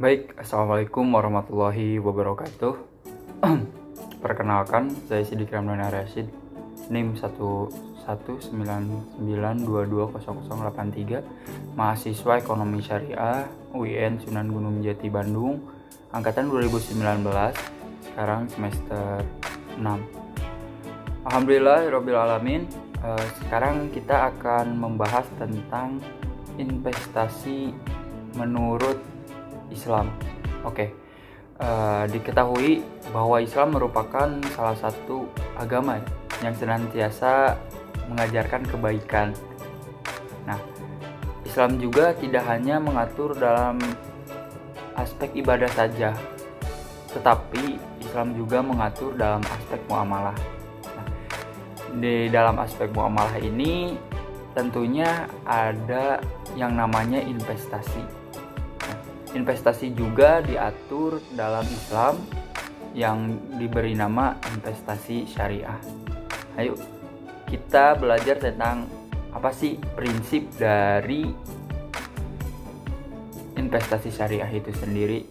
Baik, Assalamualaikum warahmatullahi wabarakatuh. Perkenalkan, saya Sidik Ramdhani Rashid, NIM 11992200083, mahasiswa Ekonomi Syariah UIN Sunan Gunung Jati Bandung, angkatan 2019, sekarang semester 6. Alhamdulillahirrabbilalamin. Sekarang kita akan membahas tentang investasi menurut Islam. Diketahui bahwa Islam merupakan salah satu agama yang senantiasa mengajarkan kebaikan. Nah, Islam juga tidak hanya mengatur dalam aspek ibadah saja, tetapi Islam juga mengatur dalam aspek muamalah. Nah, di dalam aspek muamalah ini tentunya ada yang namanya investasi. Investasi juga diatur dalam Islam yang diberi nama investasi syariah. Ayo kita belajar tentang apa sih prinsip dari investasi syariah itu sendiri.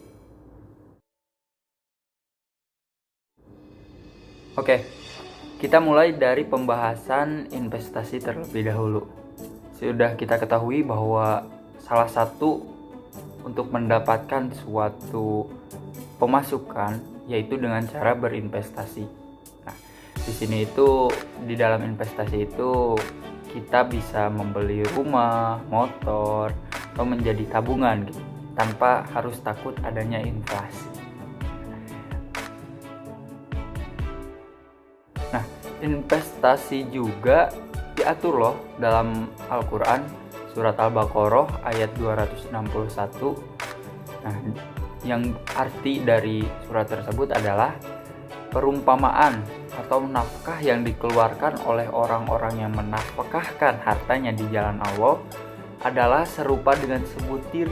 Kita mulai dari pembahasan investasi terlebih dahulu. Sudah kita ketahui bahwa salah satu untuk mendapatkan suatu pemasukan yaitu dengan cara berinvestasi. Nah, di sini itu di dalam investasi itu kita bisa membeli rumah, motor, atau menjadi tabungan gitu, tanpa harus takut adanya inflasi. Nah, investasi juga diatur loh dalam Al-Quran, Surat Al-Baqarah ayat 261. Nah, yang arti dari surat tersebut adalah perumpamaan atau nafkah yang dikeluarkan oleh orang-orang yang menafkahkan hartanya di jalan Allah adalah serupa dengan sebutir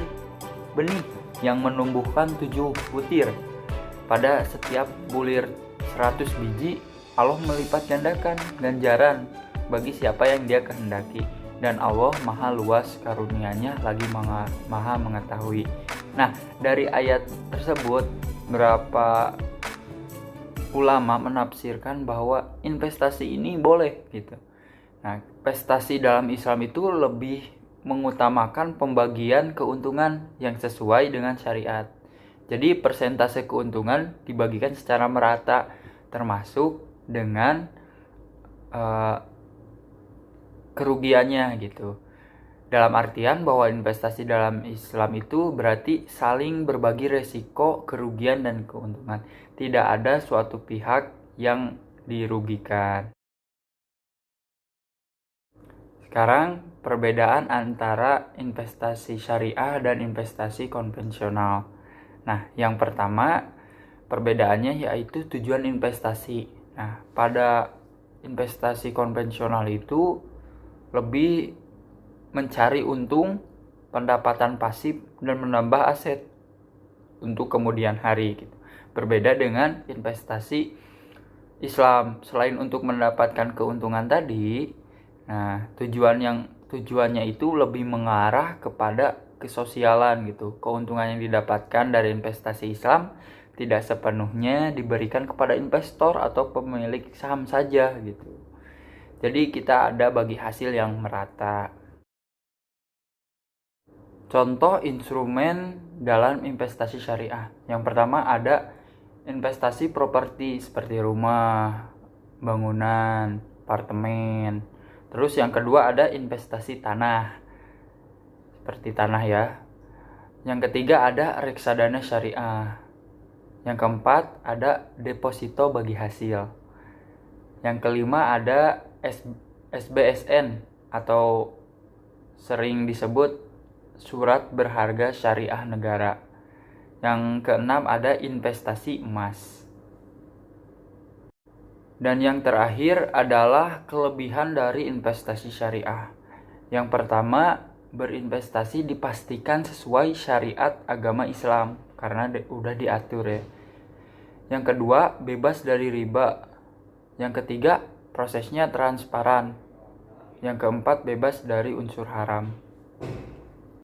benih yang menumbuhkan 7 butir. Pada setiap bulir 100 biji, Allah melipat gandakan ganjaran bagi siapa yang Dia kehendaki. Dan Allah maha luas karunia-Nya lagi maha mengetahui. Nah, dari ayat tersebut berapa ulama menafsirkan bahwa investasi ini boleh gitu. Nah, investasi dalam Islam itu lebih mengutamakan pembagian keuntungan yang sesuai dengan syariat. Jadi persentase keuntungan dibagikan secara merata, termasuk dengan kerugiannya gitu. Dalam artian bahwa investasi dalam Islam itu berarti saling berbagi resiko, kerugian, dan keuntungan. Tidak ada suatu pihak yang dirugikan. Sekarang perbedaan antara investasi syariah dan investasi konvensional. Nah, yang pertama perbedaannya yaitu tujuan investasi. Nah, pada investasi konvensional itu lebih mencari untung, pendapatan pasif, dan menambah aset untuk kemudian hari gitu. Berbeda dengan investasi Islam, selain untuk mendapatkan keuntungan tadi, nah tujuannya itu lebih mengarah kepada kesosialan gitu. Keuntungan yang didapatkan dari investasi Islam tidak sepenuhnya diberikan kepada investor atau pemilik saham saja gitu. Jadi kita ada bagi hasil yang merata. Contoh instrumen dalam investasi syariah. Yang pertama ada investasi properti seperti rumah, bangunan, apartemen. Terus yang kedua ada investasi tanah, seperti tanah ya. Yang ketiga ada reksadana syariah. Yang keempat ada deposito bagi hasil. Yang kelima ada SBSN atau sering disebut surat berharga syariah negara. Yang keenam ada investasi emas. Dan yang terakhir adalah kelebihan dari investasi syariah. Yang pertama, berinvestasi dipastikan sesuai syariat agama Islam karena udah diatur ya. Yang kedua, bebas dari riba. Yang ketiga, prosesnya transparan. Yang keempat, bebas dari unsur haram.